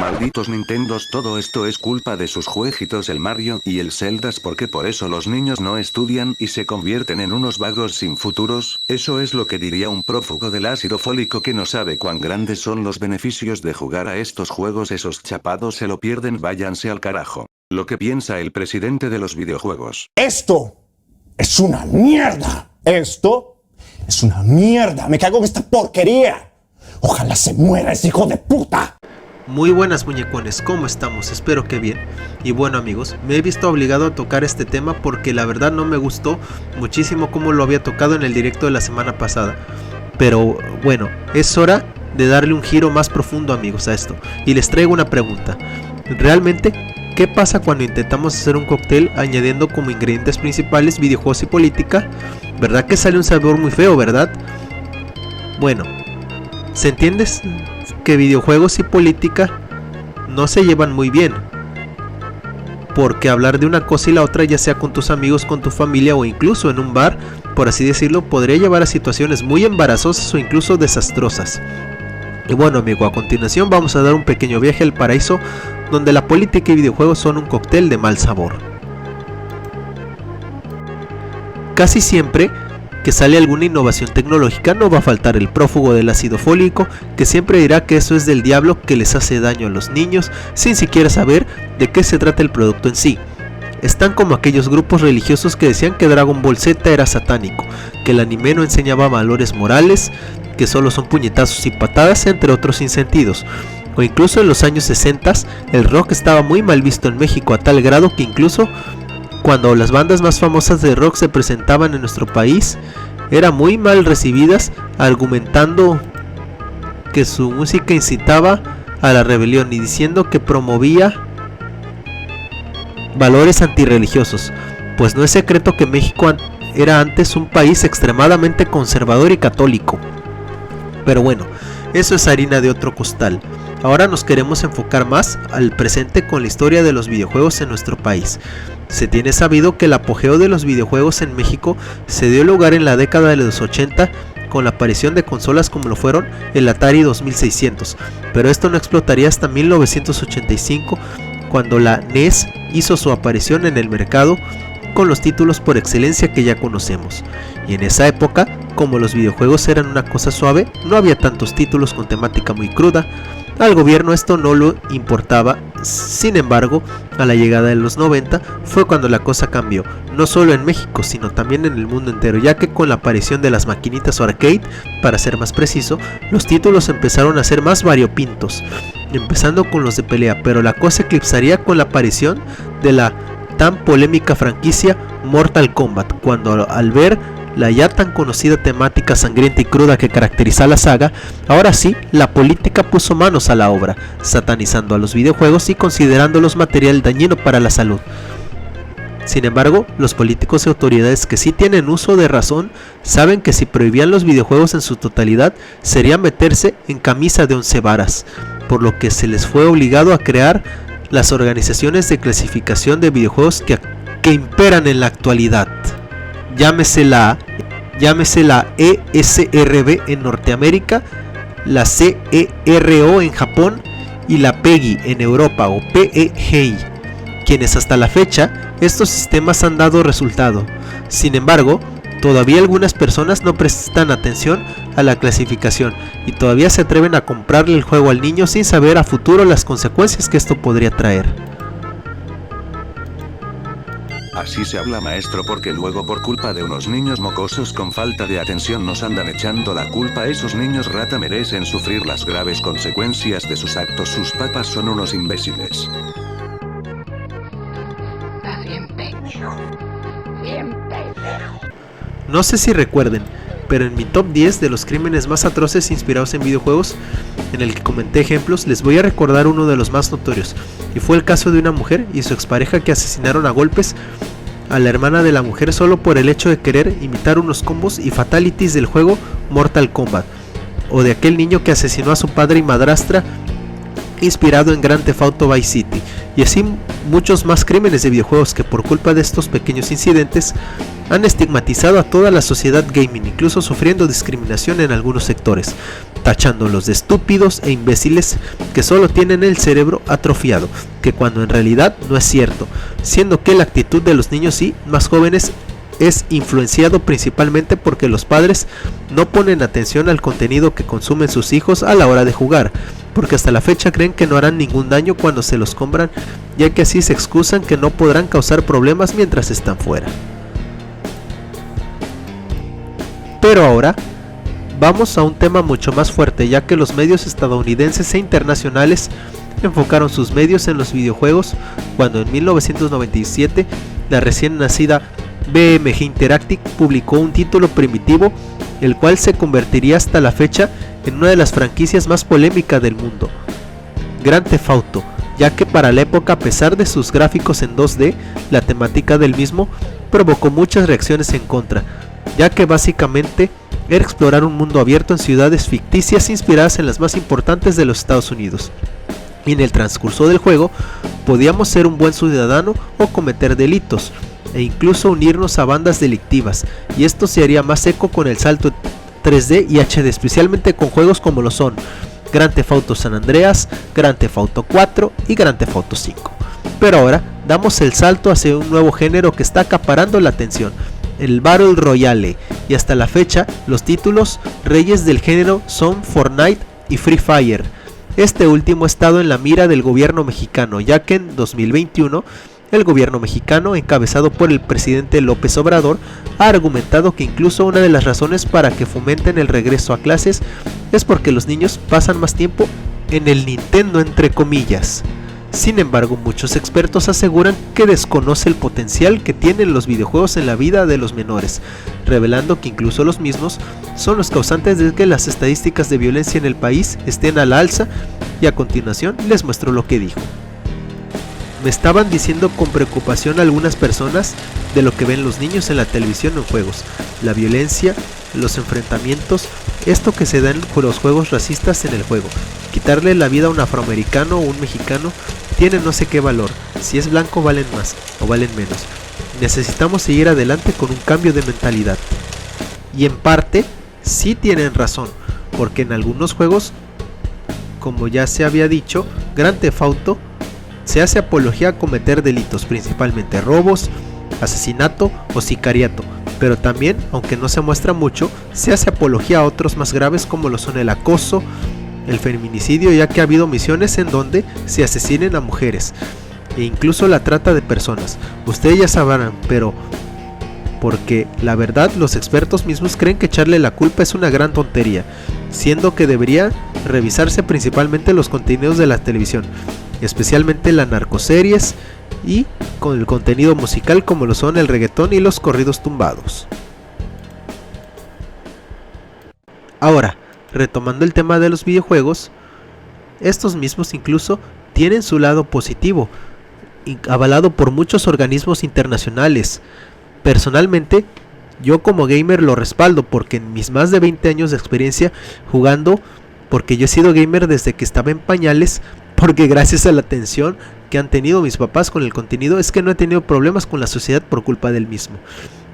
Malditos Nintendos, todo esto es culpa de sus jueguitos el Mario y el Zeldas, porque por eso los niños no estudian y se convierten en unos vagos sin futuros. Eso es lo que diría un prófugo del ácido fólico que no sabe cuán grandes son los beneficios de jugar a estos juegos. Esos chapados se lo pierden, váyanse al carajo. Lo que piensa el presidente de los videojuegos. Esto es una mierda. Esto es una mierda. Me cago en esta porquería. Ojalá se muera ese hijo de puta. Muy buenas muñecones, ¿cómo estamos? Espero que bien. Y bueno amigos, me he visto obligado a tocar este tema porque la verdad no me gustó muchísimo como lo había tocado en el directo de la semana pasada. Pero bueno, es hora de darle un giro más profundo amigos a esto. Y les traigo una pregunta. ¿Realmente qué pasa cuando intentamos hacer un cóctel añadiendo como ingredientes principales videojuegos y política? ¿Verdad que sale un sabor muy feo, verdad? Bueno, ¿se entiende que videojuegos y política no se llevan muy bien? Porque hablar de una cosa y la otra, ya sea con tus amigos, con tu familia o incluso en un bar, por así decirlo, podría llevar a situaciones muy embarazosas o incluso desastrosas. Y bueno amigo, a continuación vamos a dar un pequeño viaje al paraíso donde la política y videojuegos son un cóctel de mal sabor. Casi siempre que sale alguna innovación tecnológica no va a faltar el prófugo del ácido fólico que siempre dirá que eso es del diablo, que les hace daño a los niños sin siquiera saber de qué se trata el producto en sí. Están como aquellos grupos religiosos que decían que Dragon Ball Z era satánico, que el anime no enseñaba valores morales, que solo son puñetazos y patadas, entre otros sinsentidos. O incluso en los años 60 el rock estaba muy mal visto en México, a tal grado que incluso cuando las bandas más famosas de rock se presentaban en nuestro país, eran muy mal recibidas, argumentando que su música incitaba a la rebelión y diciendo que promovía valores antirreligiosos. Pues no es secreto que México era antes un país extremadamente conservador y católico. Pero bueno, eso es harina de otro costal. Ahora nos queremos enfocar más al presente con la historia de los videojuegos en nuestro país. Se tiene sabido que el apogeo de los videojuegos en México se dio lugar en la década de los 80 con la aparición de consolas como lo fueron el Atari 2600, pero esto no explotaría hasta 1985 cuando la NES hizo su aparición en el mercado con los títulos por excelencia que ya conocemos. Y en esa época, como los videojuegos eran una cosa suave, no había tantos títulos con temática muy cruda. Al gobierno esto no lo importaba. Sin embargo, a la llegada de los 90 fue cuando la cosa cambió, no solo en México sino también en el mundo entero, ya que con la aparición de las maquinitas arcade, para ser más preciso, los títulos empezaron a ser más variopintos, empezando con los de pelea, pero la cosa eclipsaría con la aparición de la tan polémica franquicia Mortal Kombat, cuando al ver la ya tan conocida temática sangrienta y cruda que caracteriza a la saga, ahora sí, la política puso manos a la obra, satanizando a los videojuegos y considerándolos material dañino para la salud. Sin embargo, los políticos y autoridades que sí tienen uso de razón saben que si prohibían los videojuegos en su totalidad sería meterse en camisa de 11 varas, por lo que se les fue obligado a crear las organizaciones de clasificación de videojuegos que imperan en la actualidad. Llámese la ESRB en Norteamérica, la CERO en Japón y la PEGI en Europa o PEGI, quienes hasta la fecha estos sistemas han dado resultado. Sin embargo, todavía algunas personas no prestan atención a la clasificación y todavía se atreven a comprarle el juego al niño sin saber a futuro las consecuencias que esto podría traer. Así se habla maestro, porque luego por culpa de unos niños mocosos con falta de atención nos andan echando la culpa. Esos niños rata merecen sufrir las graves consecuencias de sus actos. Sus papás son unos imbéciles. No sé si recuerden, pero en mi top 10 de los crímenes más atroces inspirados en videojuegos, en el que comenté ejemplos, les voy a recordar uno de los más notorios, y fue el caso de una mujer y su expareja que asesinaron a golpes a la hermana de la mujer solo por el hecho de querer imitar unos combos y fatalities del juego Mortal Kombat, o de aquel niño que asesinó a su padre y madrastra inspirado en Grand Theft Auto Vice City, y así muchos más crímenes de videojuegos que por culpa de estos pequeños incidentes han estigmatizado a toda la sociedad gaming, incluso sufriendo discriminación en algunos sectores. tachándolos de estúpidos e imbéciles que solo tienen el cerebro atrofiado, que cuando en realidad no es cierto, siendo que la actitud de los niños y más jóvenes es influenciado principalmente porque los padres no ponen atención al contenido que consumen sus hijos a la hora de jugar, porque hasta la fecha creen que no harán ningún daño cuando se los compran, ya que así se excusan que no podrán causar problemas mientras están fuera. Pero ahora vamos a un tema mucho más fuerte, ya que los medios estadounidenses e internacionales enfocaron sus medios en los videojuegos cuando en 1997 la recién nacida BMG Interactive publicó un título primitivo, el cual se convertiría hasta la fecha en una de las franquicias más polémicas del mundo, Grand Theft Auto, ya que para la época, a pesar de sus gráficos en 2D, la temática del mismo provocó muchas reacciones en contra, ya que básicamente era explorar un mundo abierto en ciudades ficticias inspiradas en las más importantes de los Estados Unidos. Y en el transcurso del juego podíamos ser un buen ciudadano o cometer delitos, e incluso unirnos a bandas delictivas, y esto se haría más eco con el salto 3D y HD, especialmente con juegos como lo son Grand Theft Auto San Andreas, Grand Theft Auto 4 y Grand Theft Auto 5. Pero ahora damos el salto hacia un nuevo género que está acaparando la atención, el Battle Royale, y hasta la fecha los títulos reyes del género son Fortnite y Free Fire. Este último ha estado en la mira del gobierno mexicano, ya que en 2021 el gobierno mexicano, encabezado por el presidente López Obrador, ha argumentado que incluso una de las razones para que fomenten el regreso a clases es porque los niños pasan más tiempo en el Nintendo, entre comillas. Sin embargo, muchos expertos aseguran que desconoce el potencial que tienen los videojuegos en la vida de los menores, revelando que incluso los mismos son los causantes de que las estadísticas de violencia en el país estén a la alza, y a continuación les muestro lo que dijo. Me estaban diciendo con preocupación algunas personas de lo que ven los niños en la televisión o en juegos, la violencia, los enfrentamientos, esto que se da en los juegos racistas en el juego. Quitarle la vida a un afroamericano o un mexicano tiene no sé qué valor, si es blanco valen más o valen menos. Necesitamos seguir adelante con un cambio de mentalidad. Y en parte sí tienen razón, porque en algunos juegos, como ya se había dicho, Grand Theft Auto se hace apología a cometer delitos, principalmente robos, asesinato o sicariato, pero también, aunque no se muestra mucho, se hace apología a otros más graves como lo son el acoso, el feminicidio, ya que ha habido misiones en donde se asesinen a mujeres, e incluso la trata de personas. Ustedes ya sabrán, pero porque la verdad los expertos mismos creen que echarle la culpa es una gran tontería, siendo que debería revisarse principalmente los contenidos de la televisión, especialmente las narcoseries y con el contenido musical como lo son el reggaetón y los corridos tumbados. Ahora, retomando el tema de los videojuegos, estos mismos incluso tienen su lado positivo, avalado por muchos organismos internacionales. Personalmente, yo como gamer lo respaldo porque en mis más de 20 años de experiencia jugando, porque yo he sido gamer desde que estaba en pañales, porque gracias a la atención que han tenido mis papás con el contenido es que no he tenido problemas con la sociedad por culpa del mismo.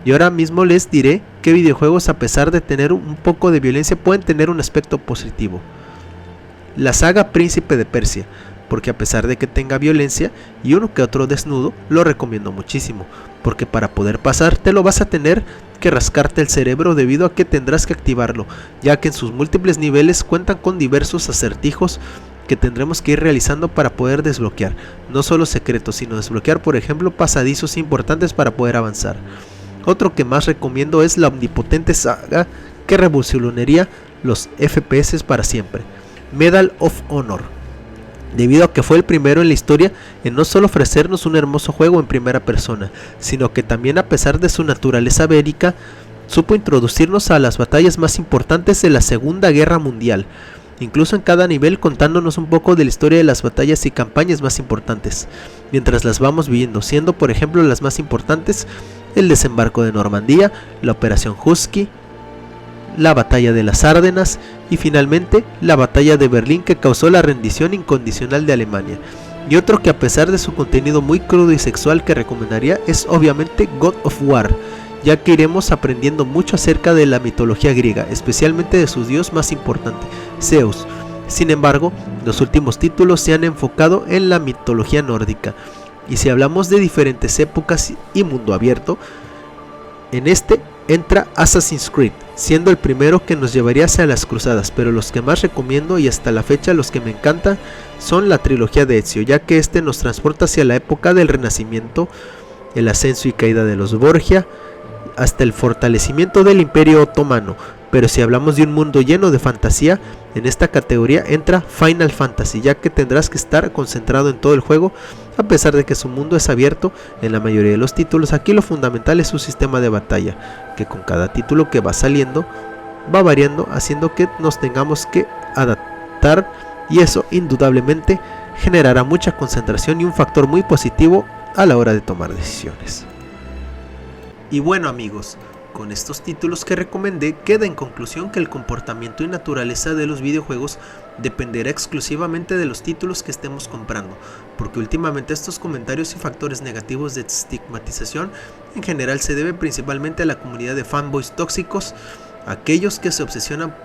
Y ahora mismo les diré que videojuegos, a pesar de tener un poco de violencia, pueden tener un aspecto positivo. La saga Príncipe de Persia, porque a pesar de que tenga violencia y uno que otro desnudo, lo recomiendo muchísimo, porque para poder pasártelo vas a tener que rascarte el cerebro debido a que tendrás que activarlo, ya que en sus múltiples niveles cuentan con diversos acertijos que tendremos que ir realizando para poder desbloquear, no solo secretos, sino desbloquear por ejemplo pasadizos importantes para poder avanzar. Otro que más recomiendo es la omnipotente saga que revolucionaría los FPS para siempre, Medal of Honor, debido a que fue el primero en la historia en no solo ofrecernos un hermoso juego en primera persona, sino que también, a pesar de su naturaleza bélica, supo introducirnos a las batallas más importantes de la Segunda Guerra Mundial, incluso en cada nivel contándonos un poco de la historia de las batallas y campañas más importantes, mientras las vamos viendo, siendo por ejemplo las más importantes el desembarco de Normandía, la Operación Husky, la batalla de las Ardenas y finalmente la batalla de Berlín, que causó la rendición incondicional de Alemania. Y otro que, a pesar de su contenido muy crudo y sexual, que recomendaría es obviamente God of War, ya que iremos aprendiendo mucho acerca de la mitología griega, especialmente de su dios más importante, Zeus. Sin embargo, los últimos títulos se han enfocado en la mitología nórdica, y si hablamos de diferentes épocas y mundo abierto, en este entra Assassin's Creed, siendo el primero que nos llevaría hacia las cruzadas, pero los que más recomiendo y hasta la fecha los que me encantan son la trilogía de Ezio, ya que este nos transporta hacia la época del Renacimiento, el ascenso y caída de los Borgia, hasta el fortalecimiento del Imperio Otomano. Pero si hablamos de un mundo lleno de fantasía, en esta categoría entra Final Fantasy, ya que tendrás que estar concentrado en todo el juego. A pesar de que su mundo es abierto en la mayoría de los títulos, aquí lo fundamental es su sistema de batalla, que con cada título que va saliendo va variando, haciendo que nos tengamos que adaptar, y eso indudablemente generará mucha concentración y un factor muy positivo a la hora de tomar decisiones. Y bueno amigos, con estos títulos que recomendé, queda en conclusión que el comportamiento y naturaleza de los videojuegos dependerá exclusivamente de los títulos que estemos comprando, porque últimamente estos comentarios y factores negativos de estigmatización en general se deben principalmente a la comunidad de fanboys tóxicos, aquellos que se obsesionan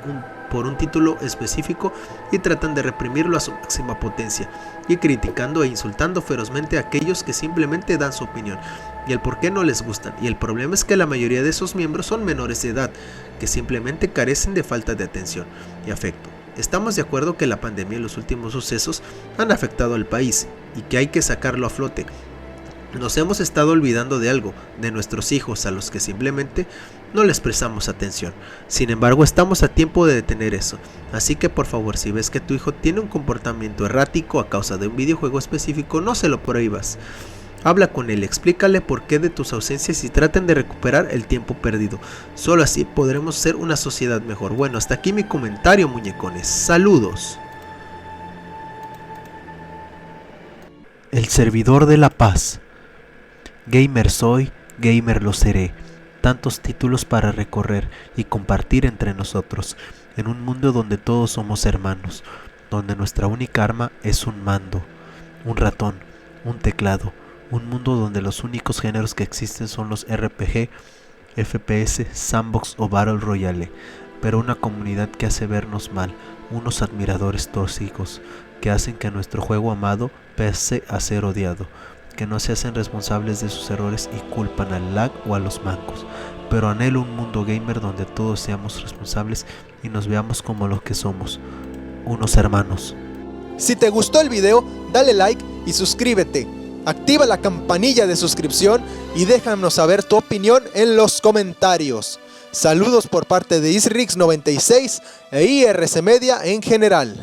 por un título específico y tratan de reprimirlo a su máxima potencia, y criticando e insultando ferozmente a aquellos que simplemente dan su opinión y el por qué no les gustan. Y el problema es que la mayoría de esos miembros son menores de edad, que simplemente carecen de falta de atención y afecto. Estamos de acuerdo que la pandemia y los últimos sucesos han afectado al país y que hay que sacarlo a flote. Nos hemos estado olvidando de algo, de nuestros hijos, a los que simplemente no les prestamos atención. Sin embargo, estamos a tiempo de detener eso. Así que por favor, si ves que tu hijo tiene un comportamiento errático a causa de un videojuego específico, no se lo prohíbas. Habla con él, explícale por qué de tus ausencias y traten de recuperar el tiempo perdido. Solo así podremos ser una sociedad mejor. Bueno, hasta aquí mi comentario, muñecones. Saludos. El servidor de la paz. Gamer soy, gamer lo seré. Tantos títulos para recorrer y compartir entre nosotros, en un mundo donde todos somos hermanos, donde nuestra única arma es un mando, un ratón, un teclado, un mundo donde los únicos géneros que existen son los RPG, FPS, Sandbox o Battle Royale, pero una comunidad que hace vernos mal, unos admiradores tóxicos que hacen que nuestro juego amado pese a ser odiado, que no se hacen responsables de sus errores y culpan al lag o a los mancos, pero anhelo un mundo gamer donde todos seamos responsables y nos veamos como lo que somos, unos hermanos. Si te gustó el video, dale like y suscríbete. Activa la campanilla de suscripción y déjanos saber tu opinión en los comentarios. Saludos por parte de Isrix96 e IRC Media en general.